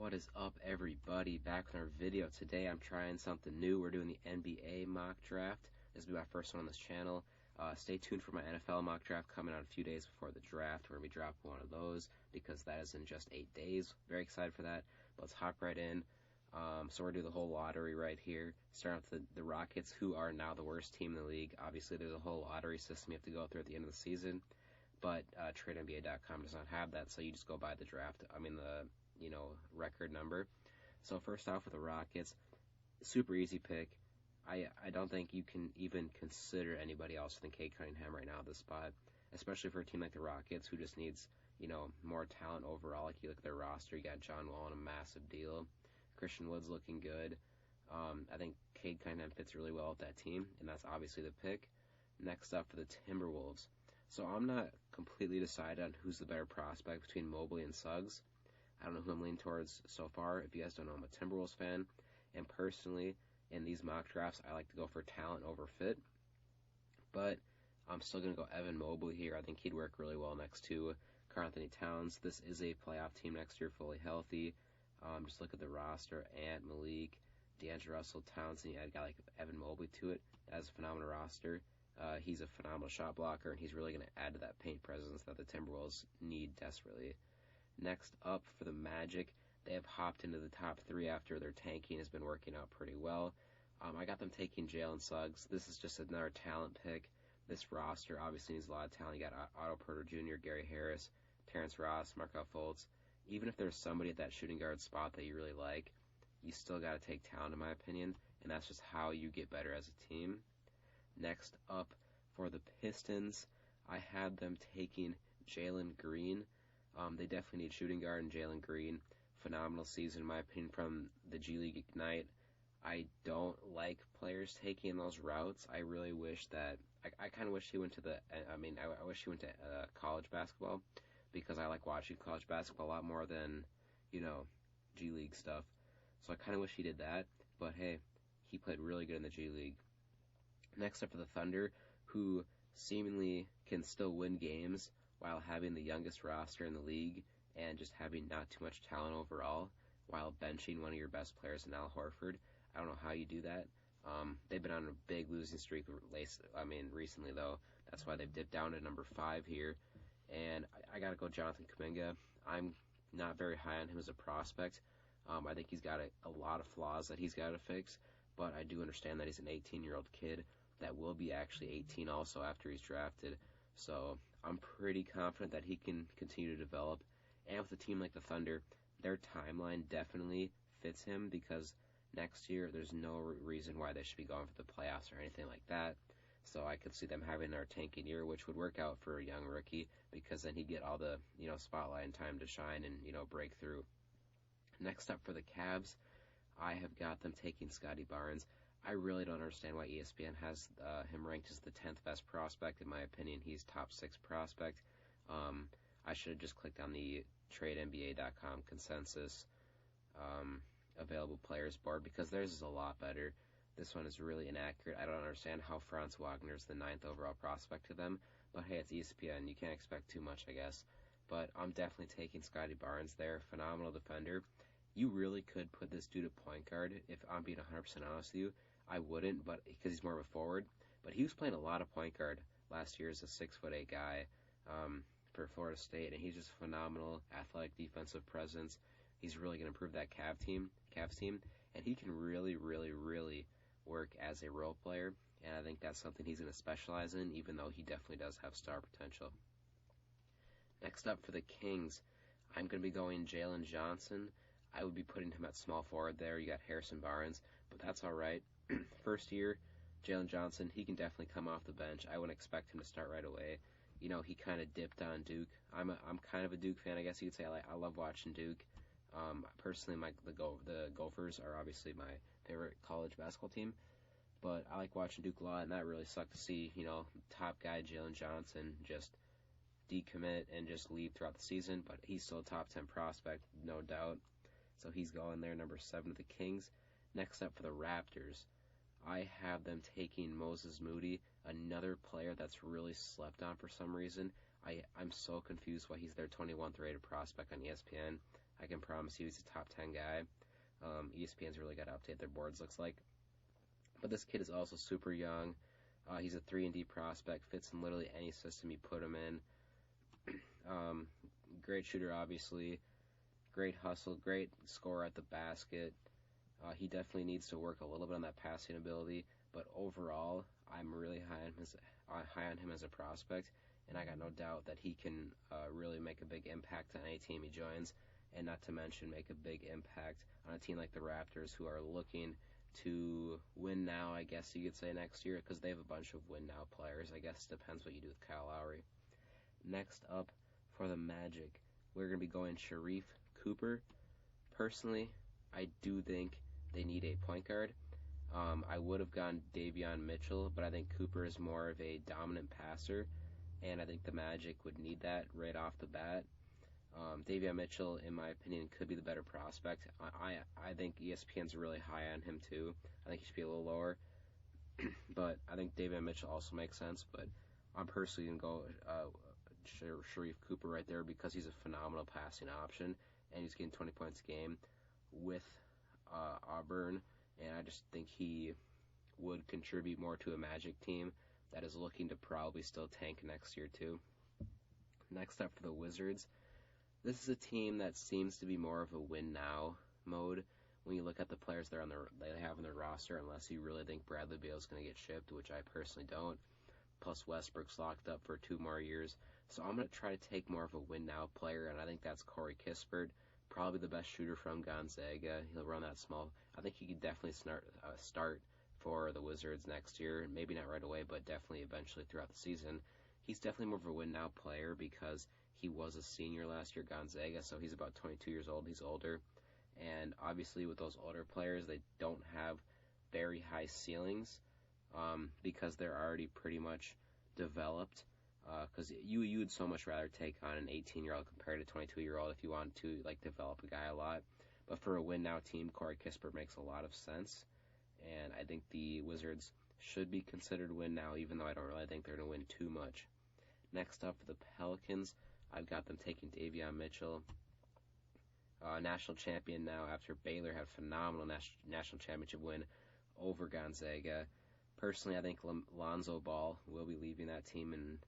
What is up, everybody? Back with our video. Today I'm trying something new. We're doing the NBA mock draft. This will be my first one on this channel. Stay tuned for my NFL mock draft coming out a few days before the draft. We're going to be dropping one of those because that is in just 8 days. Very excited for that. But let's hop right in. So we're going to do the whole lottery right here. Starting with the Rockets, who are now the worst team in the league. Obviously, there's a whole lottery system you have to go through at the end of the season. But TradeNBA.com does not have that, so you just go by the draft. Record number. So first off with the Rockets, super easy pick. I don't think you can even consider anybody else than Cade Cunningham right now at this spot, especially for a team like the Rockets who just needs, more talent overall. Like you look at their roster, you got John Wall on a massive deal. Christian Wood's looking good. I think Cade Cunningham fits really well with that team, and that's obviously the pick. Next up for the Timberwolves. So I'm not completely decided on who's the better prospect between Mobley and Suggs. I don't know who I'm leaning towards so far. If you guys don't know, I'm a Timberwolves fan. And personally, in these mock drafts, I like to go for talent over fit. But I'm still going to go Evan Mobley here. I think he'd work really well next to Karl-Anthony Towns. This is a playoff team next year, fully healthy. Just look at the roster. Ant, Malik, D'Angelo Russell, Towns, and you add a guy like Evan Mobley to it. That's a phenomenal roster. He's a phenomenal shot blocker, and he's really going to add to that paint presence that the Timberwolves need desperately. Next up for the Magic, they have hopped into the top 3 after their tanking has been working out pretty well. I got them taking Jalen Suggs. This is just another talent pick. This roster obviously needs a lot of talent. You got Otto Porter Jr., Gary Harris, Terrence Ross, Markelle Fultz. Even if there's somebody at that shooting guard spot that you really like, you still got to take talent in my opinion, and that's just how you get better as a team. Next up for the Pistons, I had them taking Jalen Green. They definitely need shooting guard and Jalen Green. Phenomenal season, in my opinion, from the G League Ignite. I don't like players taking those routes. I really wish that I kind of wish he went to I wish he went to college basketball, because I like watching college basketball a lot more than G League stuff. So I kind of wish he did that. But hey, he played really good in the G League. Next up for the Thunder, who seemingly can still win games while having the youngest roster in the league and just having not too much talent overall, while benching one of your best players in Al Horford. I don't know how you do that. They've been on a big losing streak recently, though. That's why they've dipped down to number 5 here. And I got to go Jonathan Kuminga. I'm not very high on him as a prospect. I think he's got a lot of flaws that he's got to fix, but I do understand that he's an 18-year-old kid that will be actually 18 also after he's drafted. So I'm pretty confident that he can continue to develop. And with a team like the Thunder, their timeline definitely fits him, because next year there's no reason why they should be going for the playoffs or anything like that. So I could see them having their tanking year, which would work out for a young rookie, because then he'd get all the spotlight and time to shine and break through. Next up for the Cavs, I have got them taking Scotty Barnes. I really don't understand why ESPN has him ranked as the 10th best prospect. In my opinion, he's top 6 prospect. I should have just clicked on the TradeNBA.com consensus available players board, because theirs is a lot better. This one is really inaccurate. I don't understand how Franz Wagner is the 9th overall prospect to them. But hey, it's ESPN. You can't expect too much, I guess. But I'm definitely taking Scotty Barnes there. Phenomenal defender. You really could put this dude at point guard. If I'm being 100% honest with you, I wouldn't, but because he's more of a forward. But he was playing a lot of point guard last year as a 6'8" guy for Florida State, and he's just a phenomenal athletic defensive presence. He's really going to improve that Cavs team, and he can really, really, really work as a role player. And I think that's something he's going to specialize in, even though he definitely does have star potential. Next up for the Kings, I'm going to be going Jalen Johnson. I would be putting him at small forward there. You got Harrison Barnes, but that's all right. First year, Jalen Johnson, he can definitely come off the bench. I wouldn't expect him to start right away. He kind of dipped on Duke. I'm kind of a Duke fan, I guess you could say. I love watching Duke. Personally, the Gophers are obviously my favorite college basketball team, but I like watching Duke a lot, and that really sucked to see, top guy Jalen Johnson just decommit and just leave throughout the season, but he's still a top 10 prospect, no doubt. So he's going there, number 7 to the Kings. Next up for the Raptors, I have them taking Moses Moody, another player that's really slept on for some reason. I'm so confused why he's their 21th rated prospect on ESPN. I can promise you he's a top 10 guy. ESPN's really got to update their boards, looks like. But this kid is also super young. He's a 3-and-D prospect, fits in literally any system you put him in. Great shooter, obviously. Great hustle, great scorer at the basket. He definitely needs to work a little bit on that passing ability, but overall, I'm really high on him as a prospect, and I got no doubt that he can really make a big impact on any team he joins, and not to mention make a big impact on a team like the Raptors, who are looking to win now, I guess you could say, next year, because they have a bunch of win-now players. I guess it depends what you do with Kyle Lowry. Next up, for the Magic, we're going to be going Sharif Cooper. Personally, I do think they need a point guard. I would have gone Davion Mitchell, but I think Cooper is more of a dominant passer, and I think the Magic would need that right off the bat. Davion Mitchell, in my opinion, could be the better prospect. I think ESPN's really high on him, too. I think he should be a little lower, but I think Davion Mitchell also makes sense, but I'm personally going to go Sharif Cooper right there because he's a phenomenal passing option, and he's getting 20 points a game with Auburn, and I just think he would contribute more to a Magic team that is looking to probably still tank next year too. Next up for the Wizards, this is a team that seems to be more of a win-now mode when you look at the players they have on their roster, unless you really think Bradley Beal is going to get shipped, which I personally don't. Plus Westbrook's locked up for 2 more years. So I'm going to try to take more of a win-now player, and I think that's Corey Kispert, probably the best shooter from Gonzaga. He'll run that small. I think he could definitely start for the Wizards next year. Maybe not right away, but definitely eventually throughout the season. He's definitely more of a win-now player because he was a senior last year at Gonzaga, so he's about 22 years old. He's older. And obviously with those older players, they don't have very high ceilings because they're already pretty much developed. Because you would so much rather take on an 18-year-old compared to a 22-year-old if you want to develop a guy a lot. But for a win-now team, Corey Kispert makes a lot of sense. And I think the Wizards should be considered win-now, even though I don't really think they're going to win too much. Next up for the Pelicans, I've got them taking Davion Mitchell. National champion now after Baylor had a phenomenal national championship win over Gonzaga. Personally, I think Lonzo Ball will be leaving that team in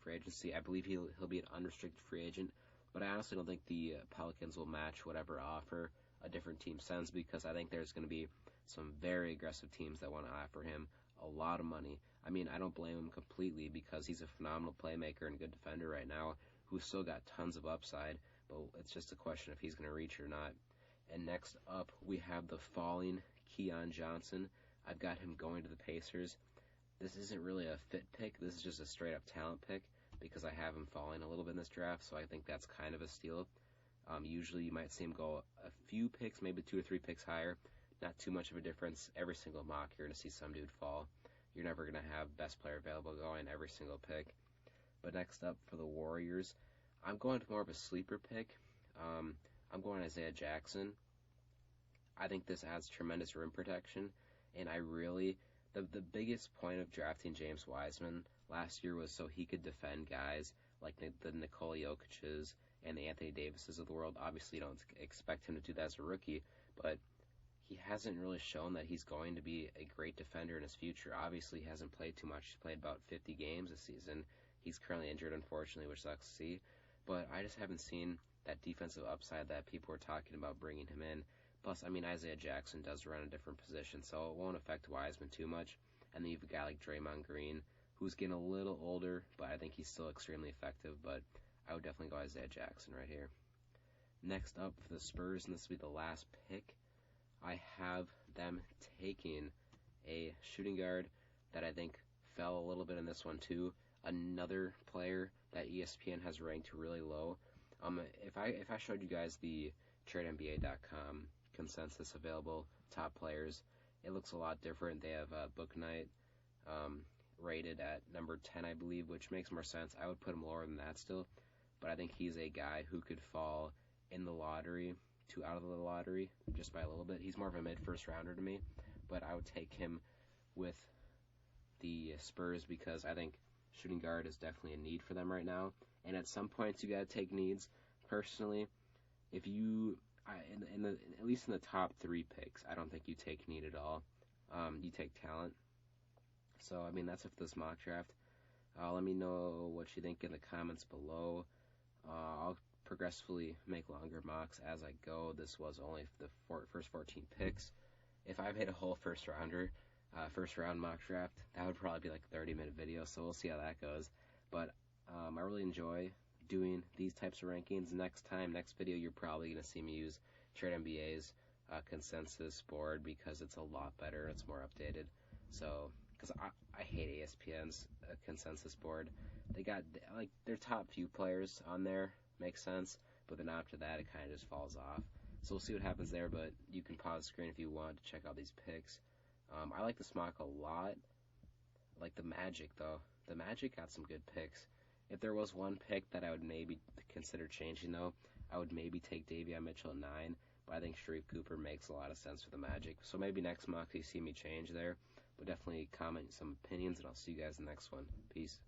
free agency. I believe he'll be an unrestricted free agent, but I honestly don't think the Pelicans will match whatever offer a different team sends, because I think there's going to be some very aggressive teams that want to offer him a lot of money. I mean, I don't blame him completely because he's a phenomenal playmaker and good defender right now who's still got tons of upside, but it's just a question if he's going to reach or not. And next up, we have the falling Keon Johnson. I've got him going to the Pacers. This isn't really a fit pick. This is just a straight-up talent pick because I have him falling a little bit in this draft, so I think that's kind of a steal. Usually you might see him go a few picks, maybe 2 or 3 picks higher. Not too much of a difference. Every single mock, you're going to see some dude fall. You're never going to have best player available going every single pick. But next up for the Warriors, I'm going to more of a sleeper pick. I'm going Isaiah Jackson. I think this adds tremendous rim protection, and the biggest point of drafting James Wiseman last year was so he could defend guys like the Nikola Jokic's and the Anthony Davises of the world. Obviously, you don't expect him to do that as a rookie, but he hasn't really shown that he's going to be a great defender in his future. Obviously, he hasn't played too much. He's played about 50 games this season. He's currently injured, unfortunately, which sucks to see. But I just haven't seen that defensive upside that people are talking about bringing him in. Plus, I mean, Isaiah Jackson does run a different position, so it won't affect Wiseman too much. And then you've a guy like Draymond Green, who's getting a little older, but I think he's still extremely effective. But I would definitely go Isaiah Jackson right here. Next up for the Spurs, and this will be the last pick, I have them taking a shooting guard that I think fell a little bit in this one too. Another player that ESPN has ranked really low. If I showed you guys the TradeNBA.com consensus available top players, it looks a lot different. They have Book Knight rated at number 10, I believe, which makes more sense. I would put him lower than that still, but I think he's a guy who could fall in the lottery to out of the lottery just by a little bit. He's more of a mid-first rounder to me, but I would take him with the Spurs because I think shooting guard is definitely a need for them right now. And at some points, you got to take needs. Personally, if you, at least in the top 3 picks, I don't think you take need at all. You take talent. So, I mean, that's it for this mock draft. Let me know what you think in the comments below. I'll progressively make longer mocks as I go. This was only the first 14 picks. If I made a whole first round mock draft, that would probably be like a 30-minute video, so we'll see how that goes. But I really enjoy doing these types of rankings. Next video, you're probably going to see me use Trade NBA's consensus board because it's a lot better. It's more updated. So, because I hate ESPN's consensus board. They got, like, their top few players on there, makes sense, but then after that, it kind of just falls off. So we'll see what happens there, but you can pause the screen if you want to check out these picks. I like this mock a lot. I like the Magic, though. The Magic got some good picks. If there was one pick that I would maybe consider changing, though, I would maybe take Davion Mitchell at 9, but I think Sharif Cooper makes a lot of sense for the Magic. So maybe next mock you see me change there, but definitely comment some opinions, and I'll see you guys in the next one. Peace.